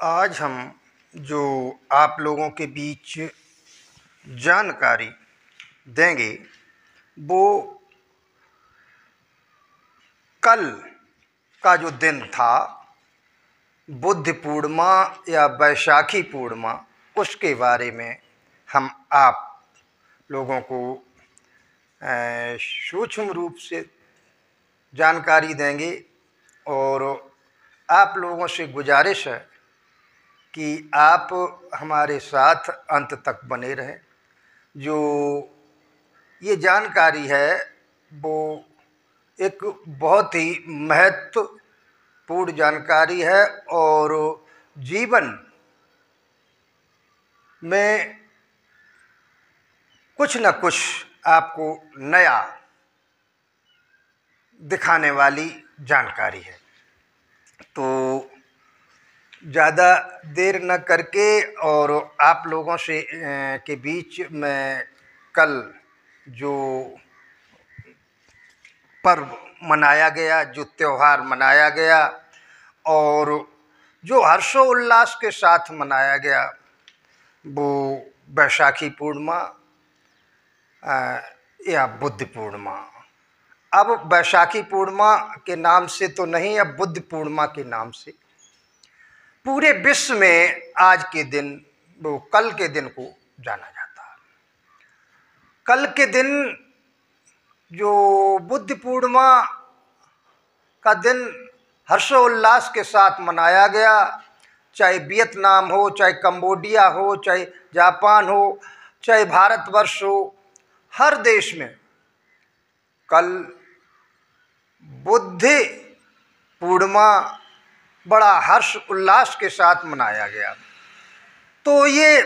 आज हम जो आप लोगों के बीच जानकारी देंगे वो कल का जो दिन था, बुद्ध पूर्णिमा या बैसाखी पूर्णिमा, उसके बारे में हम आप लोगों को सूक्ष्म रूप से जानकारी देंगे। और आप लोगों से गुजारिश है कि आप हमारे साथ अंत तक बने रहें। जो ये जानकारी है वो एक बहुत ही महत्वपूर्ण जानकारी है और जीवन में कुछ न कुछ आपको नया दिखाने वाली जानकारी है। तो ज़्यादा देर न करके और आप लोगों से के बीच में कल जो पर्व मनाया गया, जो त्यौहार मनाया गया और जो हर्षोल्लास के साथ मनाया गया, वो बैसाखी पूर्णिमा या बुद्ध पूर्णिमा। अब बैसाखी पूर्णिमा के नाम से तो नहीं, अब बुद्ध पूर्णिमा के नाम से पूरे विश्व में आज के दिन, वो कल के दिन को जाना जाता है। कल के दिन जो बुद्ध पूर्णिमा का दिन हर्षोल्लास के साथ मनाया गया, चाहे वियतनाम हो, चाहे कंबोडिया हो, चाहे जापान हो, चाहे भारतवर्ष हो, हर देश में कल बुद्ध पूर्णिमा बड़ा हर्ष उल्लास के साथ मनाया गया। तो ये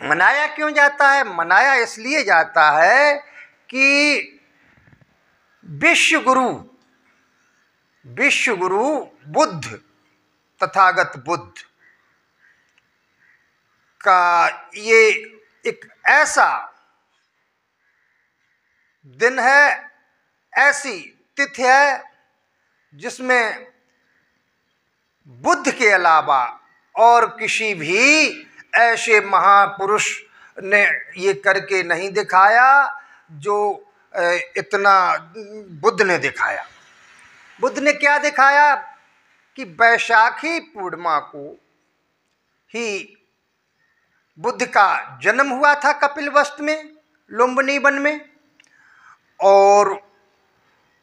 मनाया क्यों जाता है? मनाया इसलिए जाता है कि विश्व गुरु बुद्ध, तथागत बुद्ध का ये एक ऐसा दिन है, ऐसी तिथि है जिसमें बुद्ध के अलावा और किसी भी ऐसे महापुरुष ने ये करके नहीं दिखाया जो इतना बुद्ध ने दिखाया। बुद्ध ने क्या दिखाया कि बैसाखी पूर्णिमा को ही बुद्ध का जन्म हुआ था कपिलवस्तु में, लुम्बिनी वन में, और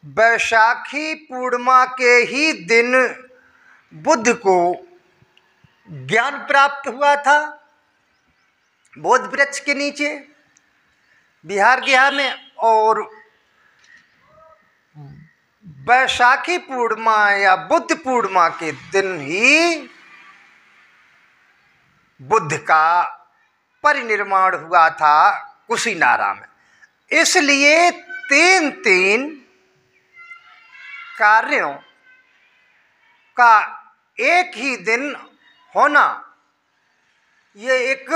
बैसाखी पूर्णिमा के ही दिन बुद्ध को ज्ञान प्राप्त हुआ था बोधि वृक्ष के नीचे बिहार गया में। और बैसाखी पूर्णिमा या बुद्ध पूर्णिमा के दिन ही बुद्ध का परिनिर्वाण हुआ था कुशीनारा में। इसलिए तीन कार्यों का एक ही दिन होना ये एक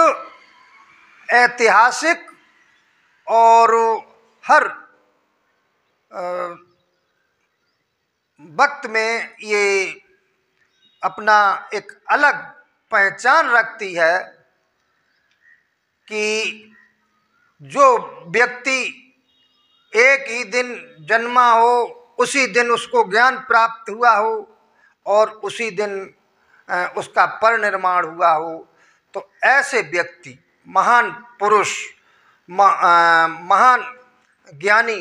ऐतिहासिक और हर वक्त में ये अपना एक अलग पहचान रखती है कि जो व्यक्ति एक ही दिन जन्मा हो, उसी दिन उसको ज्ञान प्राप्त हुआ हो और उसी दिन उसका परिनिर्वाण हुआ हो, तो ऐसे व्यक्ति, महान पुरुष, महान ज्ञानी,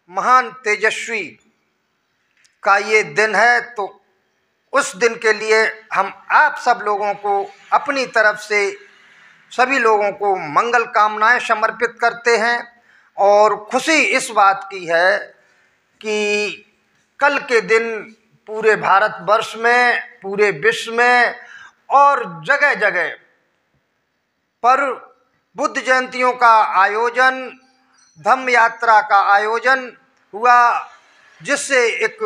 महान तेजस्वी का ये दिन है। तो उस दिन के लिए हम आप सब लोगों को अपनी तरफ से सभी लोगों को मंगल कामनाएं समर्पित करते हैं। और खुशी इस बात की है कि कल के दिन पूरे भारतवर्ष में, पूरे विश्व में और जगह जगह पर बुद्ध जयंतियों का आयोजन, धम्म यात्रा का आयोजन हुआ, जिससे एक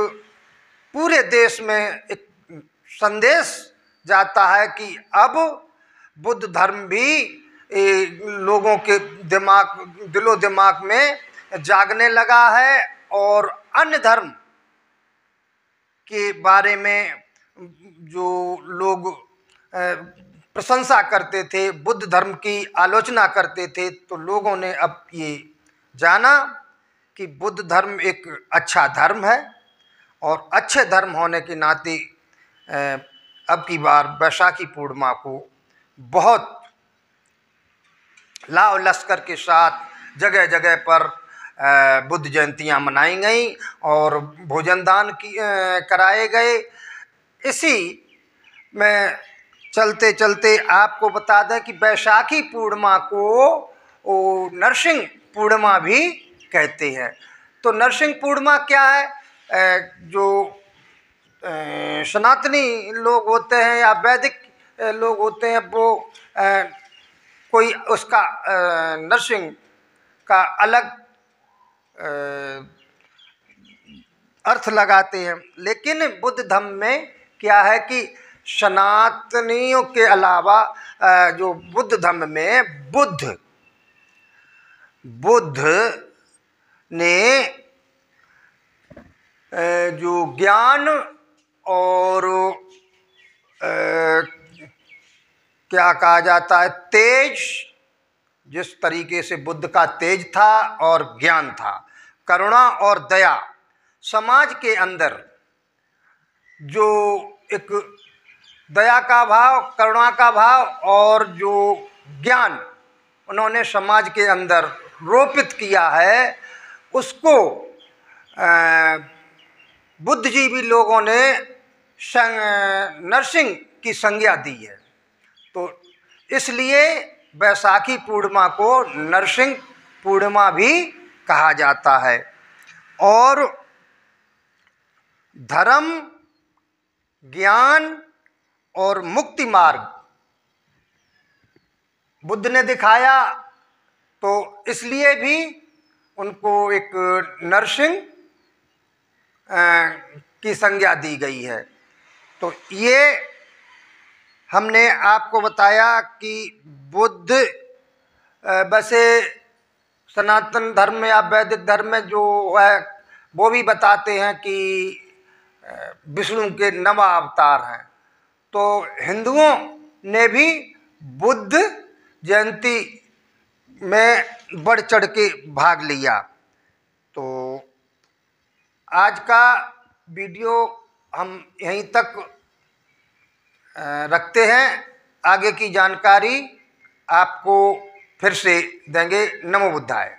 पूरे देश में एक संदेश जाता है कि अब बुद्ध धर्म भी लोगों के दिलो दिमाग में जागने लगा है और अन्य धर्म के बारे में जो लोग प्रशंसा करते थे, बुद्ध धर्म की आलोचना करते थे, तो लोगों ने अब ये जाना कि बुद्ध धर्म एक अच्छा धर्म है और अच्छे धर्म होने के नाते अब की बार बैसाखी पूर्णिमा को बहुत लाव लश्कर के साथ जगह जगह पर बुद्ध जयंतियाँ मनाई गई और भोजन दान कराए गए। इसी में चलते चलते आपको बता दें कि बैसाखी पूर्णिमा को नरसिंह पूर्णिमा भी कहते हैं। तो नरसिंह पूर्णिमा क्या है? जो सनातनी लोग होते हैं या वैदिक लोग होते हैं, वो कोई उसका नरसिंह का अलग अर्थ लगाते हैं। लेकिन बुद्ध धर्म में क्या है कि सनातनियों के अलावा जो बुद्ध धर्म में बुद्ध ने जो ज्ञान और क्या कहा जाता है, तेज, जिस तरीके से बुद्ध का तेज था और ज्ञान था, करुणा और दया, समाज के अंदर जो एक दया का भाव, करुणा का भाव और जो ज्ञान उन्होंने समाज के अंदर रोपित किया है, उसको बुद्धिजीवी लोगों ने नरसिंह की संज्ञा दी है। तो इसलिए बैसाखी पूर्णिमा को नरसिंह पूर्णिमा भी कहा जाता है। और धर्म, ज्ञान और मुक्ति मार्ग बुद्ध ने दिखाया, तो इसलिए भी उनको एक नरसिंह की संज्ञा दी गई है। तो ये हमने आपको बताया कि बुद्ध वैसे सनातन धर्म में या वैदिक धर्म में जो है वो भी बताते हैं कि विष्णु के 9 अवतार हैं। तो हिंदुओं ने भी बुद्ध जयंती में बढ़ चढ़ के भाग लिया। तो आज का वीडियो हम यहीं तक रखते हैं। आगे की जानकारी आपको फिर से देंगे। नमो बुद्धाय।